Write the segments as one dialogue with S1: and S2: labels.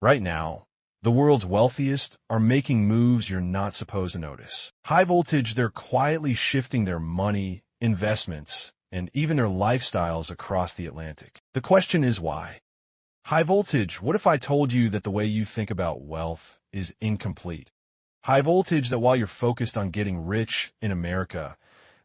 S1: Right now, the world's wealthiest are making moves you're not supposed to notice. High voltage, they're quietly shifting their money, investments, and even their lifestyles across the Atlantic. The question is why? High voltage, what if I told you that the way you think about wealth is incomplete? High voltage, that while you're focused on getting rich in America,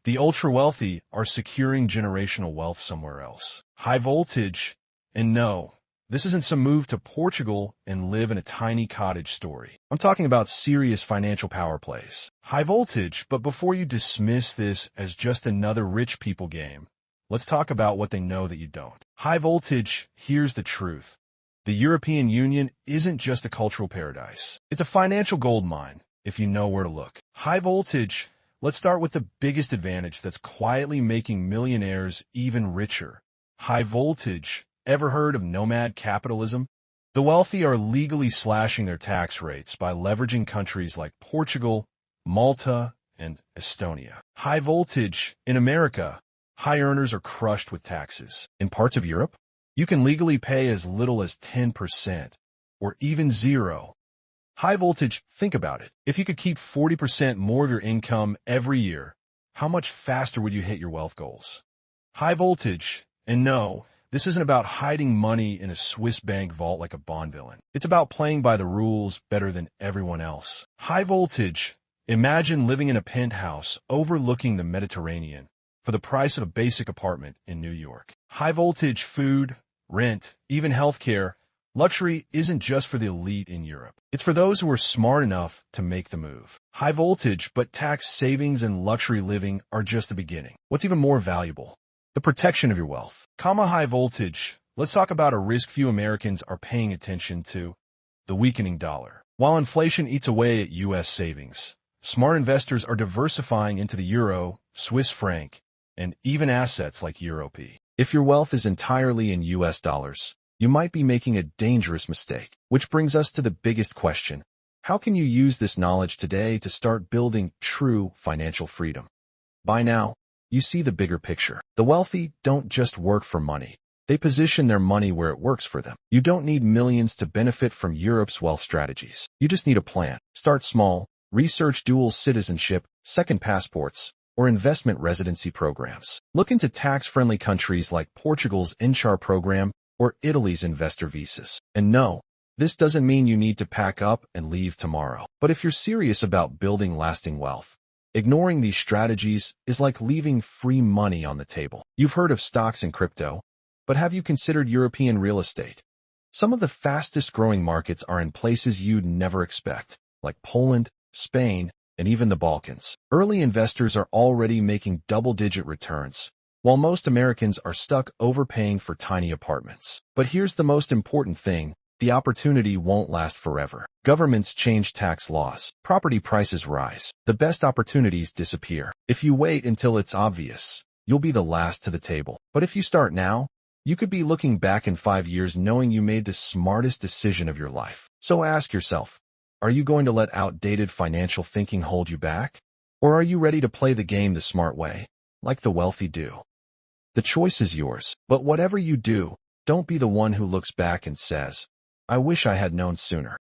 S1: the ultra-wealthy are securing generational wealth somewhere else. High voltage, and no, this isn't some move to Portugal and live in a tiny cottage story. I'm talking about serious financial power plays. High voltage, but before you dismiss this as just another rich people game, let's talk about what they know that you don't. High voltage, here's the truth. The European Union isn't just a cultural paradise. It's a financial gold mine, if you know where to look. High voltage, let's start with the biggest advantage that's quietly making millionaires even richer. High voltage. Ever heard of nomad capitalism? The wealthy are legally slashing their tax rates by leveraging countries like Portugal, Malta, and Estonia. High voltage. In America, high earners are crushed with taxes. In parts of Europe, you can legally pay as little as 10%, or even zero. High voltage, think about it. If you could keep 40% more of your income every year, how much faster would you hit your wealth goals? High voltage, and no, this isn't about hiding money in a Swiss bank vault like a Bond villain. It's about playing by the rules better than everyone else. High voltage. Imagine living in a penthouse overlooking the Mediterranean for the price of a basic apartment in New York. High voltage. Food, rent, even healthcare. Luxury isn't just for the elite in Europe. It's for those who are smart enough to make the move. High voltage, but tax savings and luxury living are just the beginning. What's even more valuable? The protection of your wealth. High voltage. Let's talk about a risk few Americans are paying attention to: the weakening dollar. While inflation eats away at U.S. savings, smart investors are diversifying into the euro, Swiss franc, and even assets like EURP. If your wealth is entirely in U.S. dollars, you might be making a dangerous mistake. Which brings us to the biggest question. How can you use this knowledge today to start building true financial freedom? By now, you see the bigger picture. The wealthy don't just work for money. They position their money where it works for them. You don't need millions to benefit from Europe's wealth strategies. You just need a plan. Start small. Research dual citizenship, second passports, or investment residency programs. Look into tax-friendly countries like Portugal's InShare program or Italy's investor visas. And no, this doesn't mean you need to pack up and leave tomorrow. But if you're serious about building lasting wealth, ignoring these strategies is like leaving free money on the table. You've heard of stocks and crypto, but have you considered European real estate? Some of the fastest growing markets are in places you'd never expect, like Poland, Spain, and even the Balkans. Early investors are already making double-digit returns, while most Americans are stuck overpaying for tiny apartments. But here's the most important thing. The opportunity won't last forever. Governments change tax laws. Property prices rise. The best opportunities disappear. If you wait until it's obvious, you'll be the last to the table. But if you start now, you could be looking back in 5 years knowing you made the smartest decision of your life. So ask yourself, are you going to let outdated financial thinking hold you back? Or are you ready to play the game the smart way, like the wealthy do? The choice is yours. But whatever you do, don't be the one who looks back and says, I wish I had known sooner.